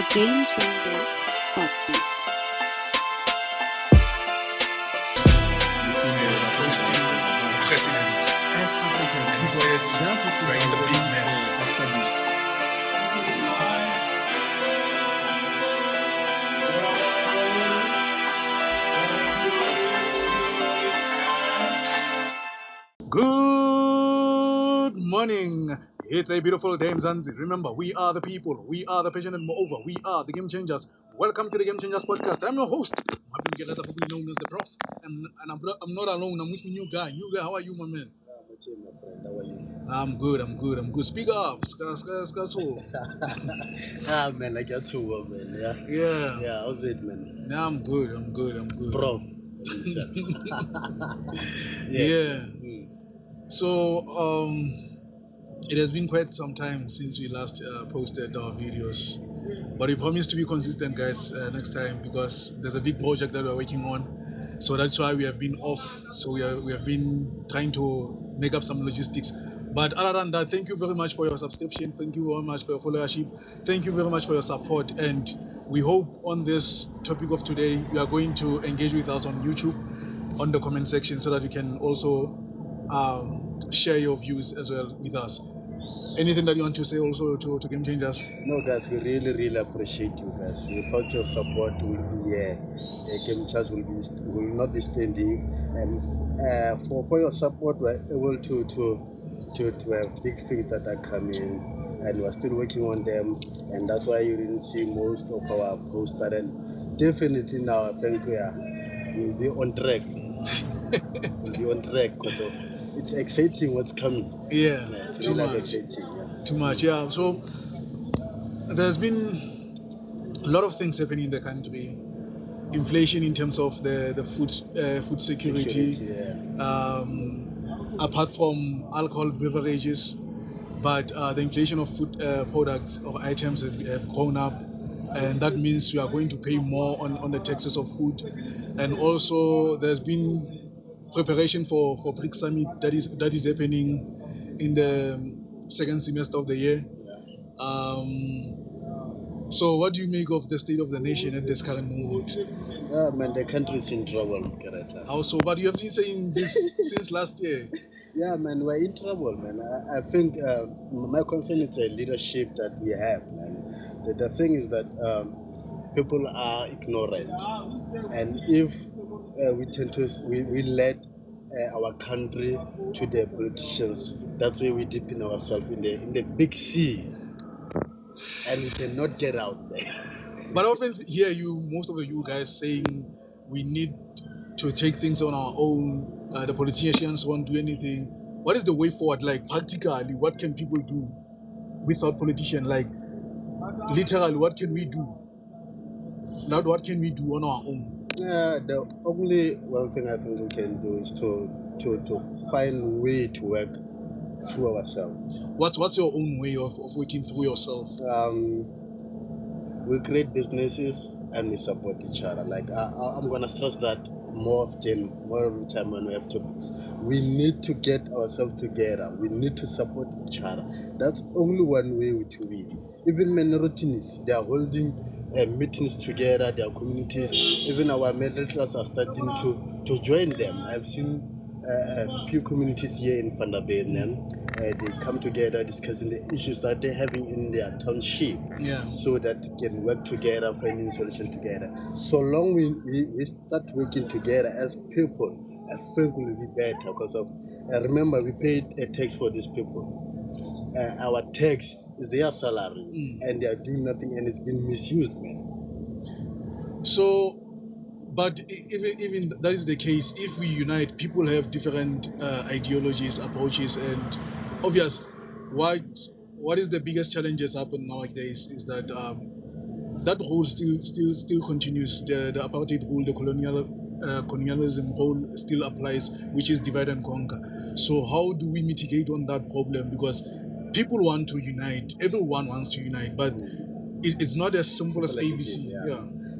Game Changers Podcast. President As Africans, their systems in the are big mess. established. Good morning. It's a beautiful day, Mzansi. Remember, we are the people. We are the patient, and moreover, we are the Game Changers. Welcome to the Game Changers Podcast. I'm your host, probably known as the Prof. And I'm not alone. I'm with a new guy. How are you, my man? I'm okay, my friend. How are you? I'm good. Speak up. So. Man, I got to work, man. Yeah. Yeah, how's it, man? Yeah, I'm good. Prof. Yeah. So, it has been quite some time since we last posted our videos, but we promise to be consistent, guys, next time, because there's a big project that we're working on. So that's why we have been off. So we have been trying to make up some logistics. But other than that, thank you very much for your subscription. Thank you very much for your followership. Thank you very much for your support. And we hope on this topic of today, you are going to engage with us on YouTube, on the comment section, so that you can also share your views as well with us. Anything that you want to say also to Game Changers? No, guys, we really appreciate you, guys. Without your support, we'll be here. Game Changers will not be standing. And for your support, we're able to have big things that are coming, and we're still working on them. And that's why you didn't see most of our posts. But then definitely now, I think we'll be on track. We'll be on track because of. It's exciting what's coming. Yeah, it's too really much. Exciting, yeah. Too much, yeah. So there's been a lot of things happening in the country. Inflation in terms of the food security, Yeah. Apart from alcohol beverages, but the inflation of food products or items have grown up, and that means we are going to pay more on the taxes of food. And also there's been preparation for BRICS summit that is happening in the second semester of the year. So what do you make of the state of the nation at this current moment? Yeah, man, the country's in trouble currently. How so? But you have been saying this since last year. Yeah, man, we're in trouble, man. I think my concern is the leadership that we have, man. The thing is that people are ignorant, and if we let our country to the politicians, that's where we dip in ourselves in the big sea, and we cannot get out there. But I often hear most of you guys saying we need to take things on our own. The politicians won't do anything. What is the way forward? Like practically, what can people do without politicians? Like literally, what can we do? Now, what can we do on our own? The only one thing I think we can do is to find a way to work through ourselves. What's your own way of working through yourself? We create businesses and we support each other. Like I'm gonna stress that more of the time when we have topics. We need to get ourselves together. We need to support each other. That's only one way to win. Even minorities, they are holding meetings together, their communities. Even our middle class are starting to join them. I've seen a few communities here in Vanderbijlpark. They come together discussing the issues that they're having in their township, so that they can work together, finding solution together. So long we start working together as people, I think we'll be better because of. Remember, we paid a tax for these people. Our tax is their salary, and they are doing nothing, and it's been misused, man. So. But even that is the case, if we unite, people have different ideologies, approaches, and obvious. What is the biggest challenges happen nowadays is that that rule still continues. The apartheid rule, the colonialism rule still applies, which is divide and conquer. So how do we mitigate on that problem? Because people want to unite, everyone wants to unite, but it's not as simple as ABC.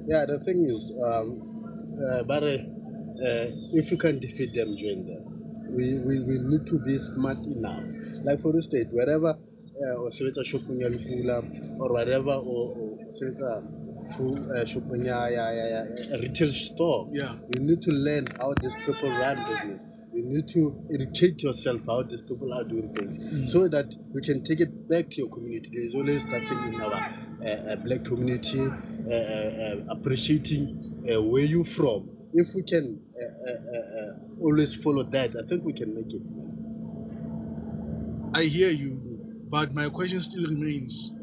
Yeah, the thing is. But if you can defeat them, join them. We need to be smart enough. Like for instance, wherever or shopping or whatever, or so it's a shopping, a retail store. Yeah. You need to learn how these people run business. You need to educate yourself how these people are doing things, so that we can take it back to your community. There is always that thing in our black community, appreciating where you from. If we can always follow that, I think we can make it. I hear you, but my question still remains: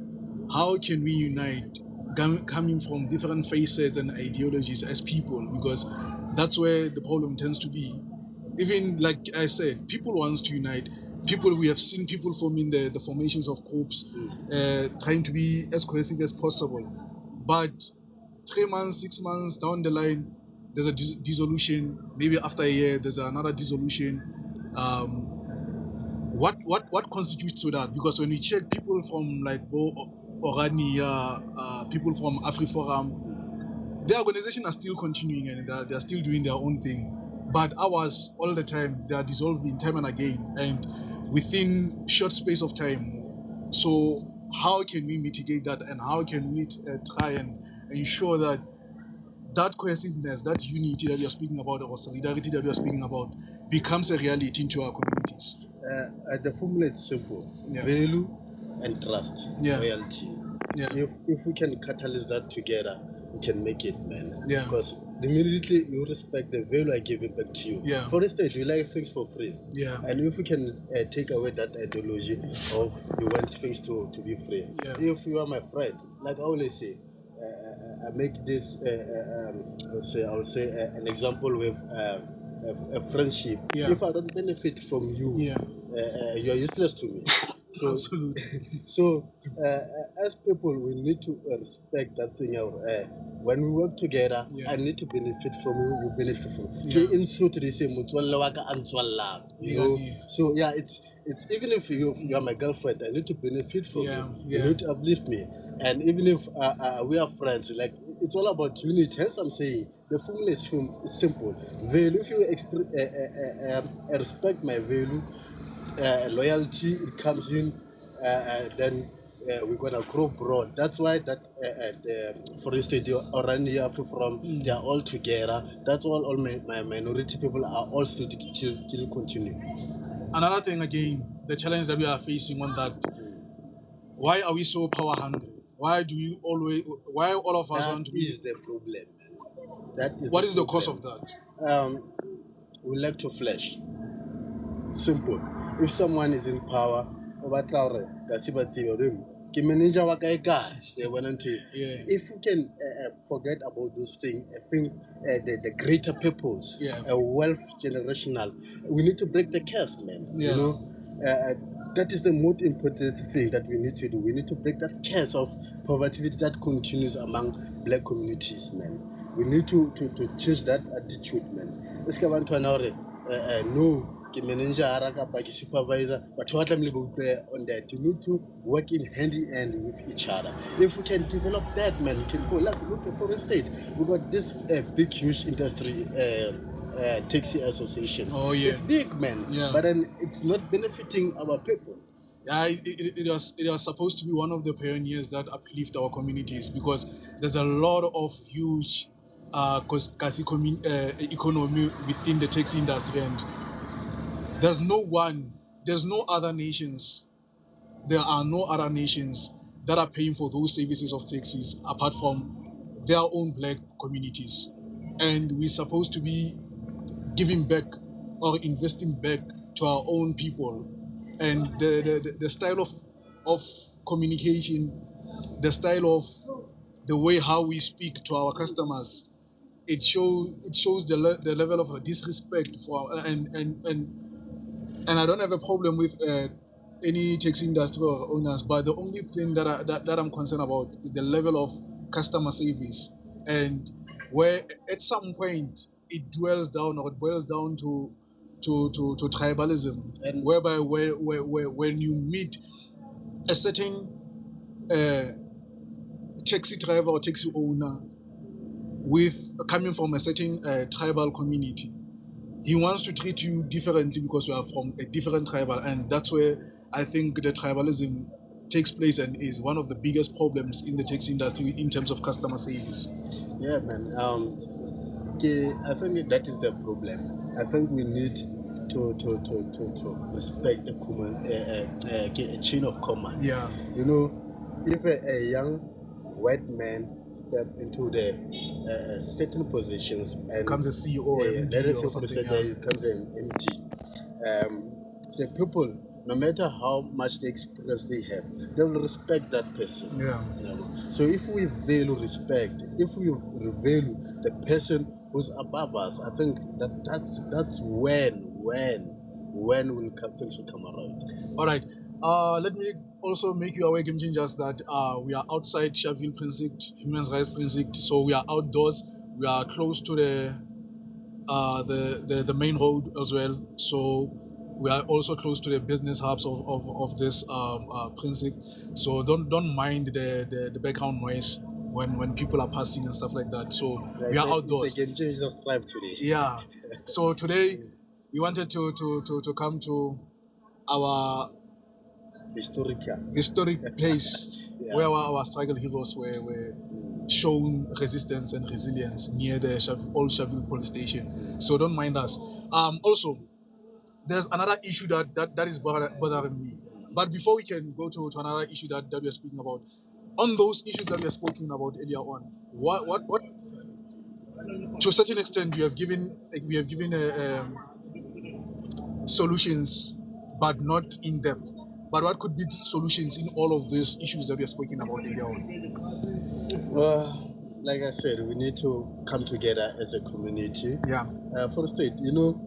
how can we unite, coming from different facets and ideologies as people? Because that's where the problem tends to be. Even like I said, people want to unite. People, we have seen people forming the formations of groups, trying to be as cohesive as possible. But 3 months, 6 months down the line, there's a dissolution. Maybe after a year, there's another dissolution. What constitutes to that? Because when we check people from like Orania, people from AfriForum, their organization are still continuing and they're still doing their own thing. But ours, all the time, they are dissolving time and again, and within short space of time. So how can we mitigate that, and how can we try and ensure that that cohesiveness, that unity that we are speaking about, or solidarity that we are speaking about, becomes a reality into our communities? The formula is simple: value and trust, loyalty. If we can catalyze that together, we can make it, man. Because immediately you respect the value I give it back to you. For instance, you like things for free. And if we can take away that ideology of you want things to be free. If you are my friend, like I always say, I make this, I would say an example with a friendship. If I don't benefit from you, you are useless to me. So, absolutely. So, as people, we need to respect that thing. When we work together, I need to benefit from you, you benefit from me. In suit, they say, you know? So, yeah, it's even if you are my girlfriend, I need to benefit from you. You need to uplift me. And even if we are friends, like it's all about unity. Hence, I'm saying the formula is simple. Value. If you respect my value, loyalty, it comes in, then we're gonna grow broad. That's why that, for instance, the Orania, AfriForum, they are all together. That's all my minority people are all still continue. Another thing again, the challenge that we are facing on that. Why are we so power hungry? Why all of us want to be? That is the problem. That is. What is the cause of that? We like to flash. Simple. If someone is in power, if we can forget about those things, I think the greater purpose, a wealth generational, we need to break the curse, man. You know, that is the most important thing that we need to do. We need to break that curse of poverty that continues among black communities, man. We need to change that attitude, man. No. Manager, supervisor, but what I'm on that, you need to work in hand in hand with each other. If we can develop that, man, we can go. Look for a state. We got this big, huge industry, taxi associations. It's big, man, but then it's not benefiting our people. It was supposed to be one of the pioneers that uplift our communities, because there's a lot of huge economy within the taxi industry, and there's no other nations. There are no other nations that are paying for those services of taxis apart from their own black communities. And we're supposed to be giving back or investing back to our own people. And the style of communication, the style of the way how we speak to our customers, it shows the level of disrespect for and I don't have a problem with any taxi industry or owners, but the only thing that I'm concerned about is the level of customer service, and where at some point it boils down to tribalism, and whereby when you meet a certain taxi driver or taxi owner coming from a certain tribal community, he wants to treat you differently because you are from a different tribal, and that's where I think the tribalism takes place and is one of the biggest problems in the taxi industry in terms of customer service. Yeah, man. I think that is the problem. I think we need to respect a chain of command. Yeah. You know, if a young white man step into the certain positions and Becomes a CEO or MD let us or say for something, instance, yeah. he becomes an MD. The people, no matter how much the experience they have, they will respect that person. Yeah. You know? So if we value respect, if we value the person who's above us, I think that's when will things will come around. All right. Let me also make you aware, Game Changers, that we are outside Sharpeville Precinct, Human Rights Precinct. So we are outdoors. We are close to the main road as well. So we are also close to the business hubs of this precinct. So don't mind the background noise when people are passing and stuff like that. So we are outdoors. It's a game changer live today. Yeah. So today we wanted to come to our historic place Yeah. where our struggle heroes were shown resistance and resilience near the old Sharpeville police station. So don't mind us. Also, there's another issue that is bothering me. But before we can go to another issue that we are speaking about, on those issues that we are speaking about earlier on, what to a certain extent we have given solutions, but not in depth. But what could be the solutions in all of these issues that we are speaking about earlier on? Well, like I said, we need to come together as a community. Yeah. For the state, you know,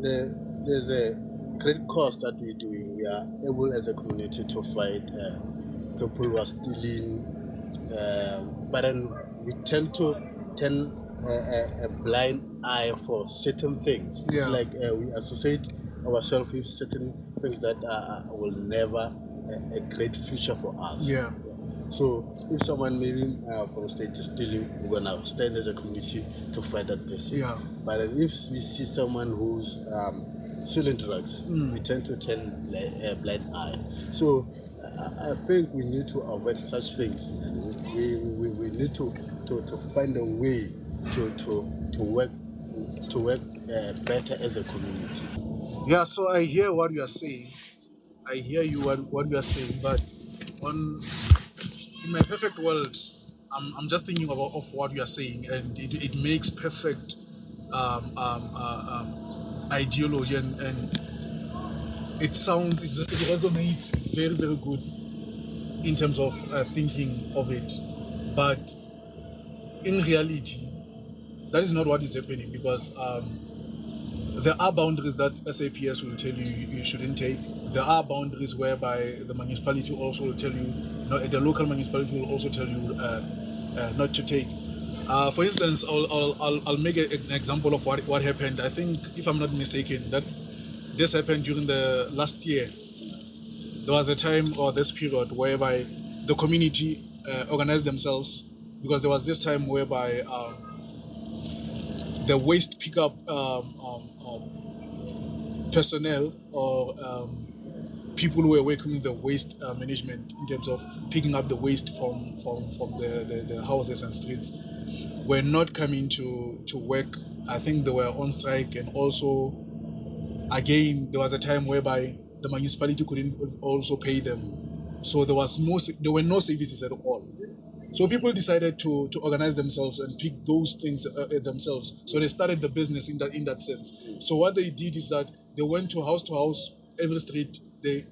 there's a great cause that we're doing. We are able as a community to fight people who are stealing, but then we tend to turn a blind eye for certain things. Yeah. It's like we associate ourselves with certain things that will never a great future for us. Yeah. So if someone maybe from the state is stealing, we're gonna stand as a community to fight that person. Yeah. But if we see someone who's selling drugs, we tend to turn a blind eye. So I think we need to avoid such things. We need to find a way to work better as a community. Yeah, so I hear what you are saying. I hear you what you are saying, but in my perfect world, I'm just thinking of what you are saying, and it makes perfect ideology, and it resonates very, very good in terms of thinking of it. But in reality, that is not what is happening, because there are boundaries that SAPS will tell you you shouldn't take. There are boundaries whereby the municipality also will tell you, the local municipality will also tell you not to take. For instance, I'll make an example of what happened. I think, if I'm not mistaken, that this happened during the last year. There was a time, or this period, whereby the community organized themselves, because there was this time whereby the waste pickup personnel, or people who were working with the waste management in terms of picking up the waste from the houses and streets, were not coming to work. I think they were on strike, and also, again, there was a time whereby the municipality couldn't also pay them, so there were no services at all. So people decided to organize themselves and pick those things themselves. So they started the business in that sense. So what they did is that they went to house, every street. They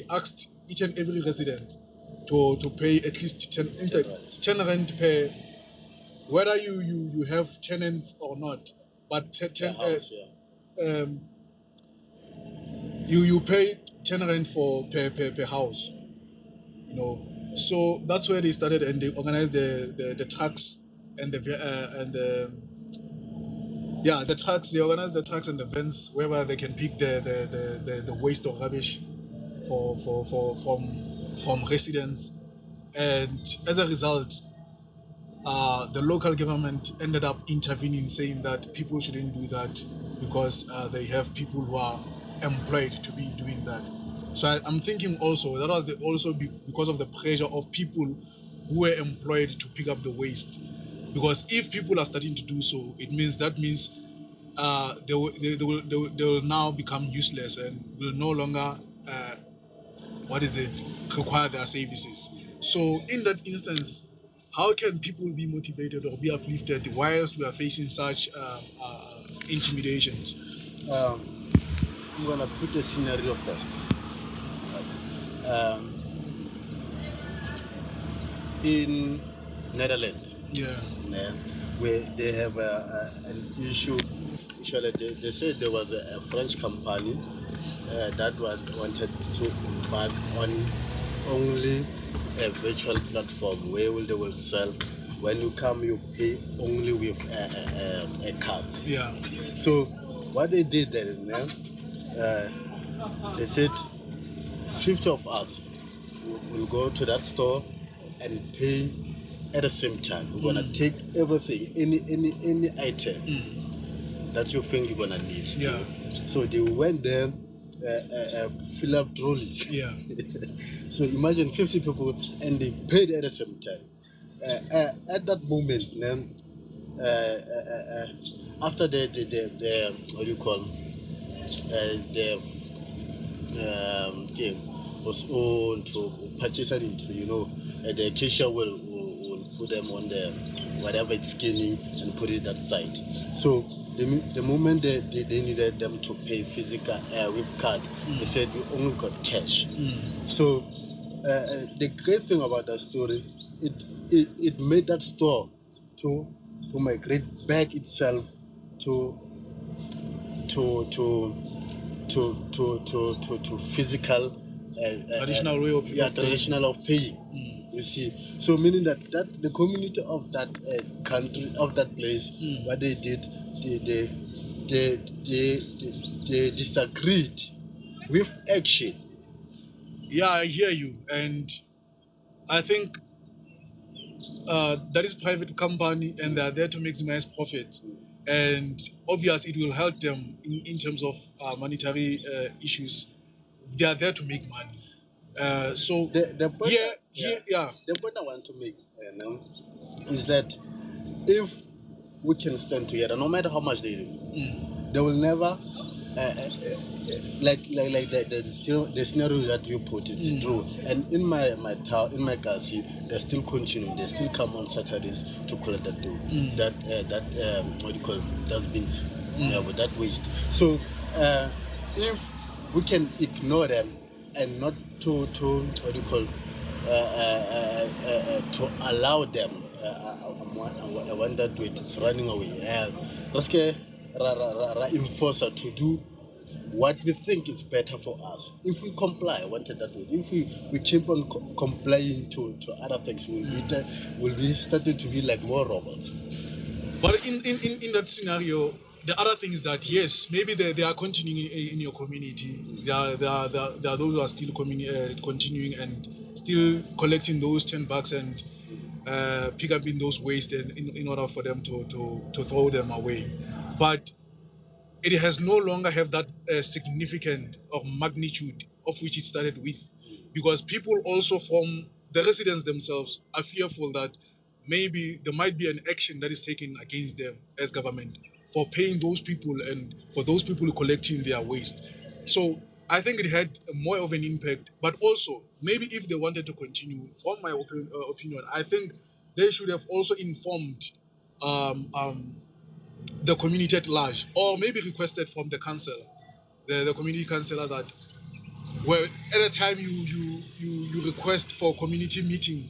asked each and every resident to pay at least 10 rand per, whether you have tenants or not, but you pay 10 rand per house. So that's where they started, and they organized the trucks and the trucks. They organized the trucks and the vans whereby they can pick the waste or rubbish from residents, and as a result, the local government ended up intervening, saying that people shouldn't do that because they have people who are employed to be doing that. So I'm thinking also that was because of the pressure of people who were employed to pick up the waste. Because if people are starting to do so, it means they will now become useless and will no longer require their services. So in that instance, how can people be motivated or be uplifted whilst we are facing such intimidations? I'm gonna put a scenario first. In Netherlands, Yeah. where they have an issue. Usually, they said there was a French company that wanted to embark on only a virtual platform where they will sell. When you come, you pay only with a card. Yeah. So what they did then, they said 50 of us will go to that store and pay at the same time. We're gonna take everything, any item that you think you're gonna need still. Yeah. So they went there, fill up trolleys. Yeah. So imagine 50 people and they paid at the same time. At that moment, then after the what do you call the game was owned to purchase it into, the cashier will put them on the whatever it's skinny and put it that side. So the moment they needed them to pay physical with card, they said we only got cash. So the great thing about that story, it made that store to migrate back itself to physical Traditional way of traditional of paying. You see, so meaning that the community of that country, of that place, what they did, they disagreed with action. Yeah, I hear you, and I think that is private company, and they are there to maximize profit. And obviously, it will help them in terms of monetary issues. They are there to make money. So The point yeah. the point I want to make now is that if we can stand together, no matter how much they do, they will never like the scenario that you put it's true. And in my town, in my kasi, they're still continuing. They still come on Saturdays to collect that dough, that what do you call it? Dustbins, with that waste. So if we can ignore them and not to what do you call to allow them. I want that way it's running away. Let's get enforcer to do what we think is better for us. If we comply, I wanted that way. If we keep on complying to other things, we'll be starting to be like more robots. But in that scenario, the other thing is that yes, maybe they are continuing in your community. There are those who are still continuing and still collecting those $10 and pick up in those waste and in order for them to throw them away. But it has no longer have that significant of magnitude of which it started with, because people also from the residents themselves are fearful that maybe there might be an action that is taken against them as government for paying those people and for those people collecting their waste. So I think it had more of an impact, but also maybe if they wanted to continue, from my opinion, I think they should have also informed the community at large, or maybe requested from the councillor, the community councillor, that where at a time you request for community meeting,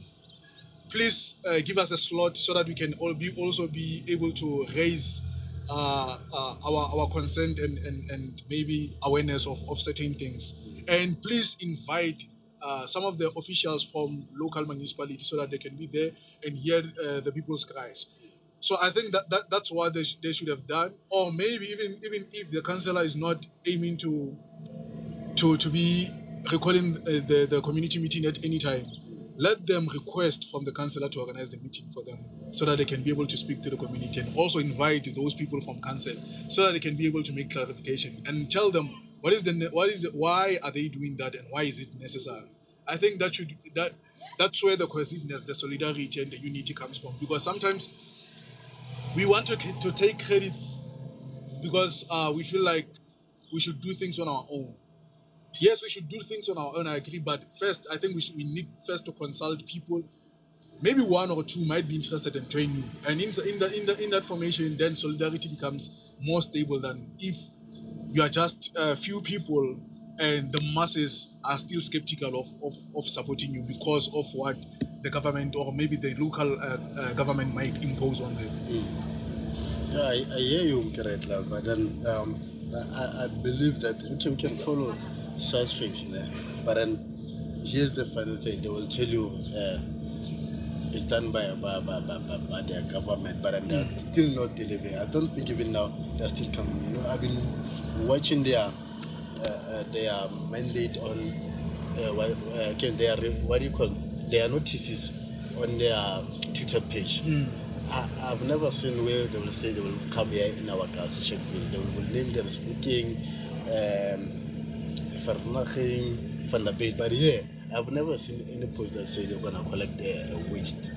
please give us a slot so that we can also be able to raise our consent and maybe awareness of certain things. And please invite some of the officials from local municipalities so that they can be there and hear the people's cries. So I think that's what they should have done. Or maybe even if the councillor is not aiming to be recalling the community meeting at any time, let them request from the councillor to organize the meeting for them so that they can be able to speak to the community, and also invite those people from council so that they can be able to make clarification and tell them Why are they doing that, and why is it necessary? I think that's where the cohesiveness, the solidarity, and the unity comes from. Because sometimes we want to take credits because we feel like we should do things on our own. Yes, we should do things on our own. I agree, but first, I think we need first to consult people. Maybe one or two might be interested in joining you, and in that formation, then solidarity becomes more stable than if you are just a few people and the masses are still skeptical of supporting you because of what the government or maybe the local government might impose on them. Yeah, I hear you, Mkeretla, but then I believe that we can follow such things there. But then here's the funny thing: they will tell you it's done by their government, but then they're still not delivering. I don't think even now they're still coming. You know, I've been watching their mandate on what do you call their notices on their Twitter page. I've never seen where they will say they will come here in our Kasishek field. They will name them speaking, Farmaching, Van der Beek. But yeah, I've never seen any post that say they're gonna collect a waste.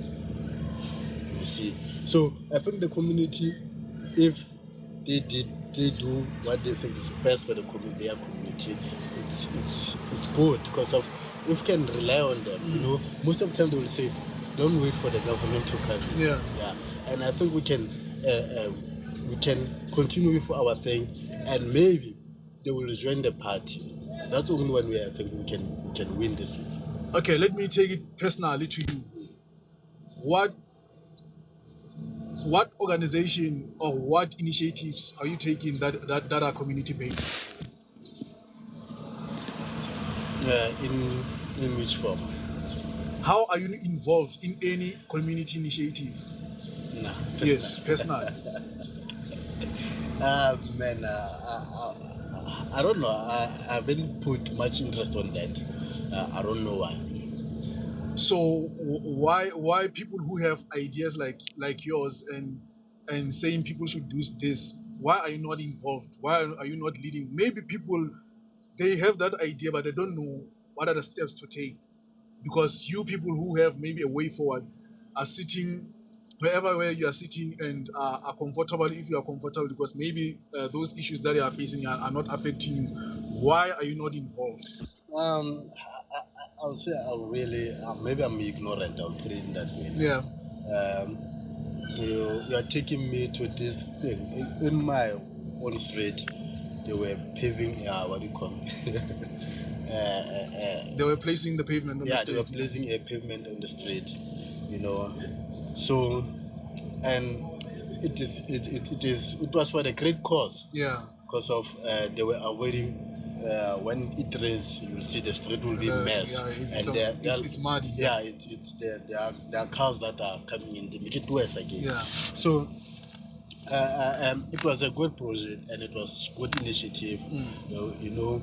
You see, so I think the community, if they do what they think is best for their community, it's good because of if we can rely on them. You know, most of the time they will say, don't wait for the government to come. Yeah. And I think we can continue with our thing, and maybe they will join the party. That's the only one way I think we can win this race. Okay, let me take it personally to you. What organization or what initiatives are you taking that are community based? In which form? How are you involved in any community initiative? Nah. Yes, personal. Man, I don't know. I haven't put much interest on that. I don't know why. So why people who have ideas like yours and saying people should do this, why are you not involved? Why are you not leading? Maybe people, they have that idea but they don't know what are the steps to take, because you people who have maybe a way forward are sitting where you are sitting and are comfortable, if you are comfortable, because maybe those issues that you are facing are not affecting you. Why are you not involved? I'll say I'll really maybe I'm ignorant. I'll put it in that way. Yeah. You are taking me to this thing in my own street. They were paving what do you call They were placing the pavement on the street. They were placing a pavement on the street, you know. So, and it was for the great cause. Yeah. Because of they were avoiding when it rains, you will see the street will be a mess. Yeah, it's muddy. Yeah, there are cars that are coming in. They make it worse again. Yeah. So it was a good project and it was good initiative. You know,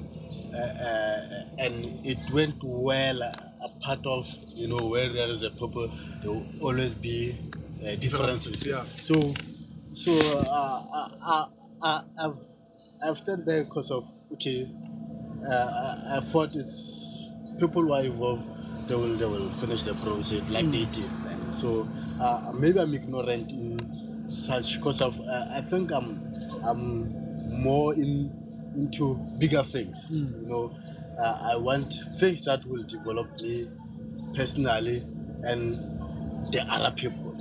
and it went well. A part of where there is a purple, there will always be differences. Yeah. So I've stayed there because of I thought it's people who are involved, they will finish the project like they did, man. So maybe I'm ignorant in such because of I think I'm more into bigger things. You know, I want things that will develop me personally and the other people.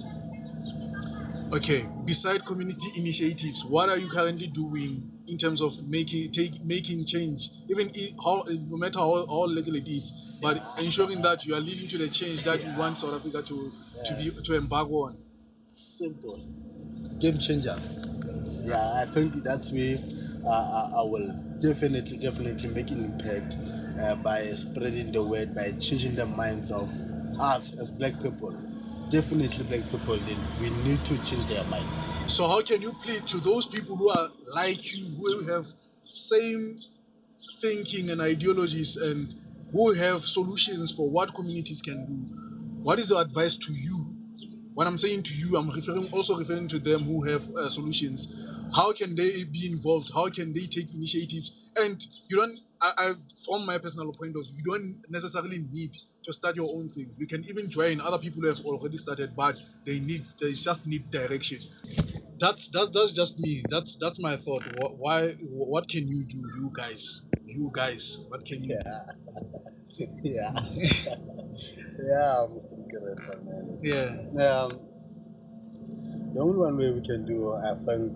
Okay, beside community initiatives, what are you currently doing in terms of making change, even no matter how little it is, but ensuring that you are leading to the change that you want South Africa to embark on? Simple. Game changers. Yeah, I think that's where I will definitely make an impact by spreading the word, by changing the minds of us as black people. Definitely black people, then we need to change their mind. So how can you plead to those people who are like you, who have same thinking and ideologies and who have solutions for what communities can do? What is your advice to you? When I'm saying to you, I'm also referring to them who have solutions. How can they be involved? How can they take initiatives? And you don't, from my personal point of view, you don't necessarily need to start your own thing. You can even join other people who have already started, but they just need direction. That's just me. That's my thought. What can you do, you guys? You guys, what can you do? Yeah. Yeah, Mr. Kereta, man. Yeah, The only one way we can do, I think,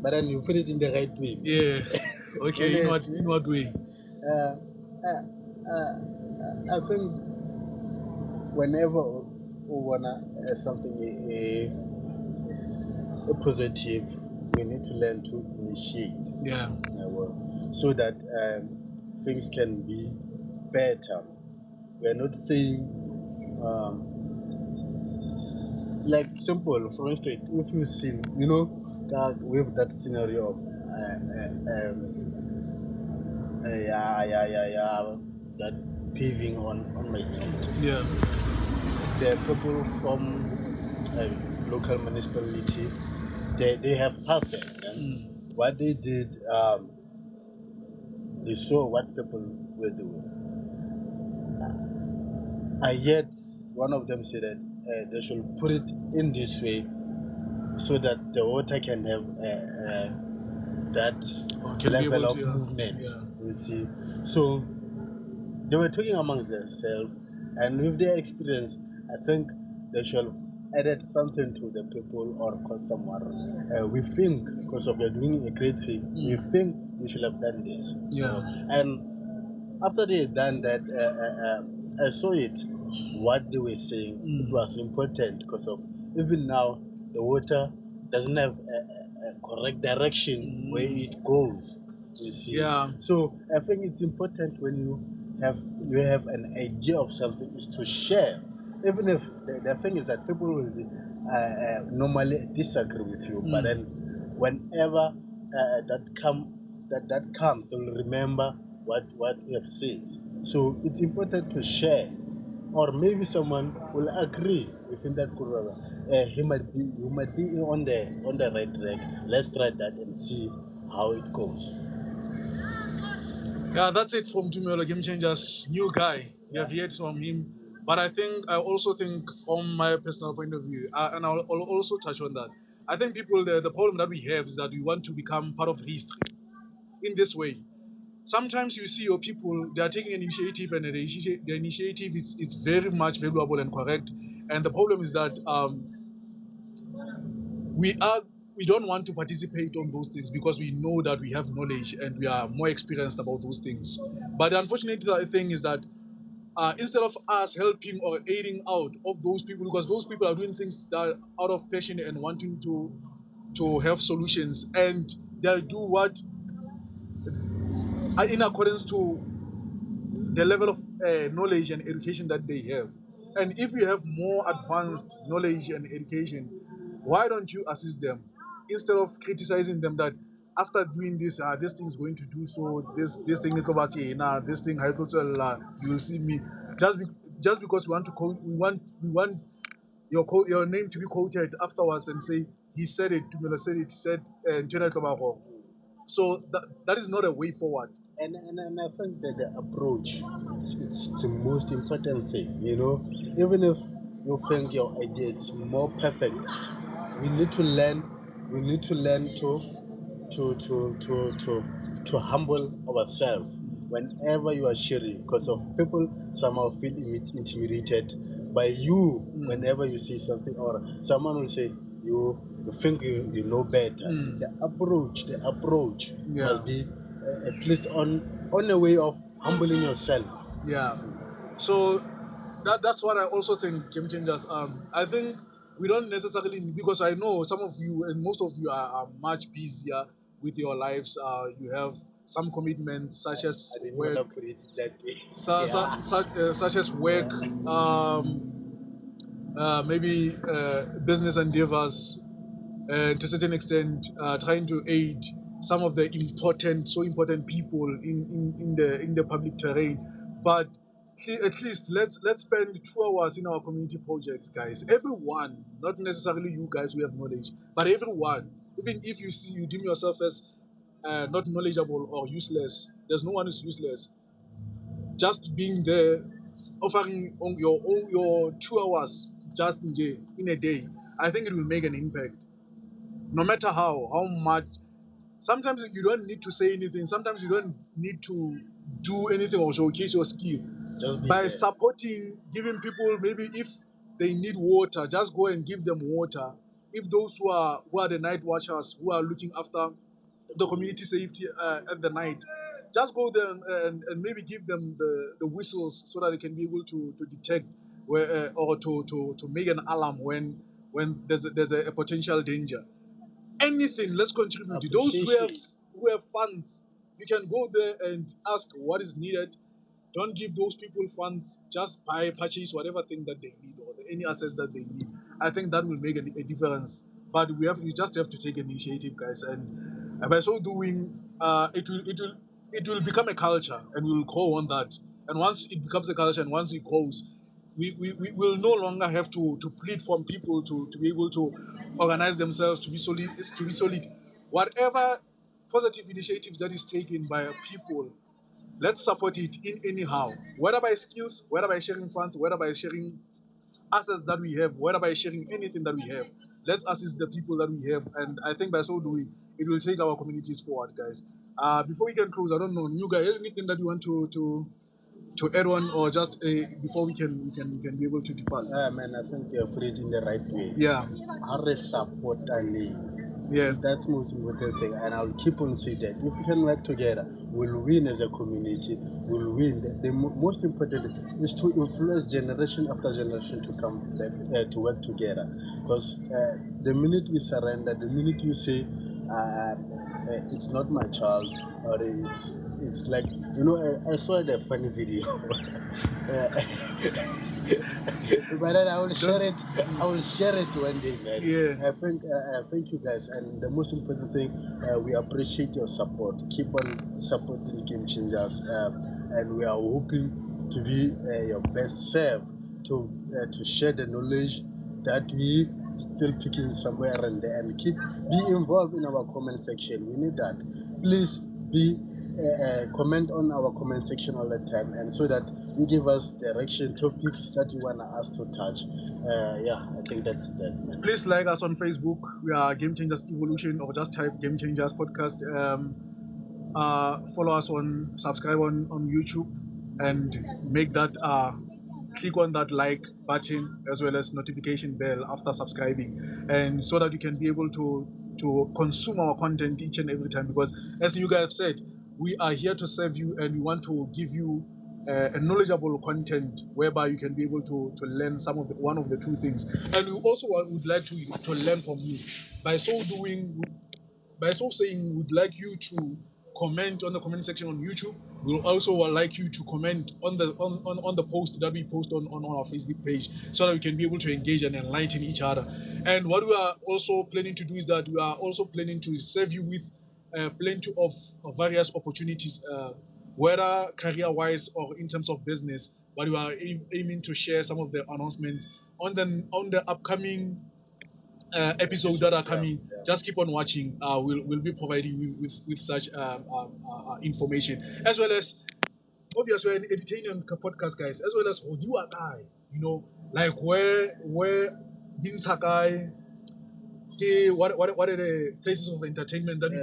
but then you put it in the right way. yeah. Okay, in what way? Uh, uh, I think whenever we wanna something a positive, we need to learn to initiate. Yeah, So that things can be better. We're not saying um, like simple. For instance, if you see, with that scenario of that paving on my street. yeah, The people from local municipality, they have passed it. And what they did, they saw what people were doing. And yet, one of them said that they should put it in this way so that the water can have that level of movement. Yeah. You see, so they were talking amongst themselves, and with their experience, I think they should have added something to the people or call someone. We think, because of you're doing a great thing, we think we should have done this. Yeah. And after they had done that, I saw it, what they were saying. It was important because of even now the water doesn't have a correct direction where it goes. You see. Yeah. So I think it's important when you have an idea of something is to share. Even if the thing is that people will normally disagree with you, but then whenever that comes, they will remember what we have said. So it's important to share, or maybe someone will agree within that group. You might be on the right track. Let's try that and see how it goes. Yeah, that's it from Tumelo Game Changers. New guy. We have heard from him. But I also think from my personal point of view, and I'll also touch on that. I think people, the problem that we have is that we want to become part of history in this way. Sometimes you see your people, they are taking an initiative, and the initiative is very much valuable and correct. And the problem is that we don't want to participate on those things because we know that we have knowledge and we are more experienced about those things. But the unfortunate thing is that instead of us helping or aiding out of those people, because those people are doing things that are out of passion and wanting to have solutions, and they'll do what in accordance to the level of knowledge and education that they have. And if you have more advanced knowledge and education, why don't you assist them instead of criticizing them that after doing this thing is going to do so, this thing is about this thing you will see me just because we want your name to be quoted afterwards and say he said it, Tumela said it, said General Tobacco. So that is not a way forward. And I think that the approach, it's the most important thing, Even if you think your idea is more perfect, we need to learn. We need to learn to humble ourselves whenever you are sharing, because of people somehow feel intimidated by you whenever you see something, or someone will say you think you know better. The approach must be at least on a way of humbling yourself. Yeah. So that's what I also think, Game Changers. I think we don't necessarily, because I know some of you and most of you are much busier with your lives. You have some commitments such as I didn't work, want to put it that way. such as work, maybe business endeavors, and to a certain extent, trying to aid some of the so important people in the public terrain. But at least let's spend 2 hours in our community projects, guys. Everyone, not necessarily you guys who have knowledge, but everyone. Even if you deem yourself as not knowledgeable or useless, there's no one who's useless. Just being there, offering on your 2 hours just in a day, I think it will make an impact. No matter how much. Sometimes you don't need to say anything. Sometimes you don't need to do anything or showcase your skill. Just be By there. supporting, giving people, maybe if they need water, just go and give them water. If those who are the night watchers, who are looking after the community safety at the night, just go there and maybe give them the whistles so that they can be able to detect where or to make an alarm when there's a potential danger. Anything, let's contribute. Those who have funds, you can go there and ask what is needed. Don't give those people funds. Just purchase whatever thing that they need or any assets that they need. I think that will make a difference. But we just have to take an initiative, guys, and by so doing, it will become a culture, and we will grow on that. And once it becomes a culture, and once it grows, we will no longer have to plead from people to be able to organize themselves to be solid. Whatever positive initiative that is taken by people, let's support it in anyhow, whether by skills, whether by sharing funds, whether by sharing assets that we have, whether by sharing anything that we have. Let's assist the people that we have, and I think by so doing, it will take our communities forward, guys. Before we can close, I don't know, new guy, anything that you want to add on, or just before we can be able to depart? Man, I think you put it in the right way. Yeah. How support and Yeah. that's the most important thing, and I'll keep on saying that if we can work together, we'll win as a community. We'll win. The most important is to influence generation after generation to come back to work together. Because the minute we surrender, the minute we say it's not my child, or it's like, I saw the funny video. But then I will share it. I will share it one day, man. Yeah. I think. Thank you guys, and the most important thing, we appreciate your support. Keep on supporting Game Changers, and we are hoping to be your best serve to share the knowledge that we still picking somewhere around there, and be involved in our comment section. We need that. Please be. Comment on our comment section all the time, and so that you give us direction topics that you want us to touch. I think that's that, man. Please like us on Facebook. We are Game Changers Evolution, or just type Game Changers Podcast. Follow us subscribe on YouTube, and make that click on that like button as well as notification bell after subscribing, and so that you can be able to consume our content each and every time, because as you guys said, we are here to serve you, and we want to give you a knowledgeable content whereby you can be able to learn one of the two things, and we also would like to learn from you. By so saying, we'd like you to comment on the comment section on YouTube. We'll also like you to comment on the post that we post on our Facebook page, so that we can be able to engage and enlighten each other. And what we are also planning to do is that we are also planning to serve you with plenty of various opportunities, whether career-wise or in terms of business. But we are aiming to share some of the announcements on the upcoming episodes that are coming. Just keep on watching. We'll be providing you with such information, as well as obviously an entertaining podcast, guys, as well as you and I, like where didn't Sakai. What are the places of entertainment that we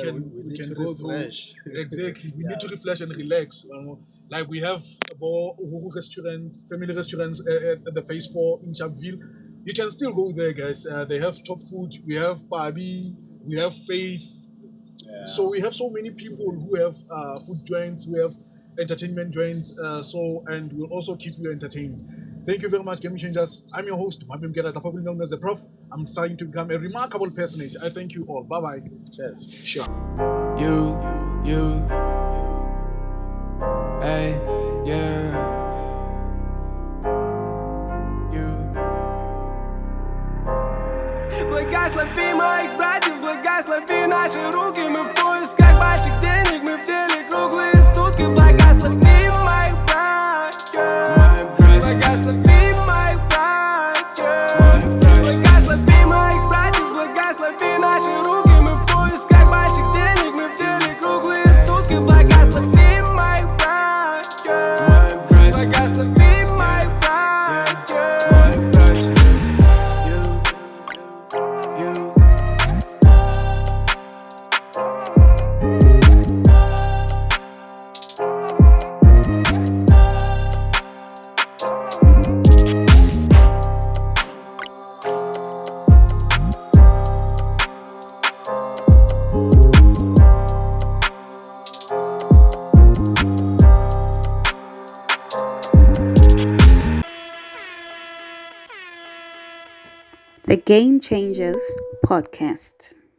can go through? Exactly, we need to refresh and relax. Like we have restaurants, family restaurants at the Phase 4 in Chapville. You can still go there, guys. They have top food. We have Barbie. We have Faith. Yeah. So we have so many people who have food joints. We have entertainment joints. And we'll also keep you entertained. Thank you very much, Game Changers. I'm your host, Mabim Gerata, popularly known as the Prof. I'm starting to become a remarkable personage. I thank you all. Bye-bye. Cheers. Sure. You, hey, yeah. You. Благослови моих братьев, благослови наши руки. Мы в поисках больших денег, мы в деле круглые сутки. Благослови моих братьев, благослови моих братьев, благослови моих братьев, благослови наши руки. Мы в The Game Changers Podcast.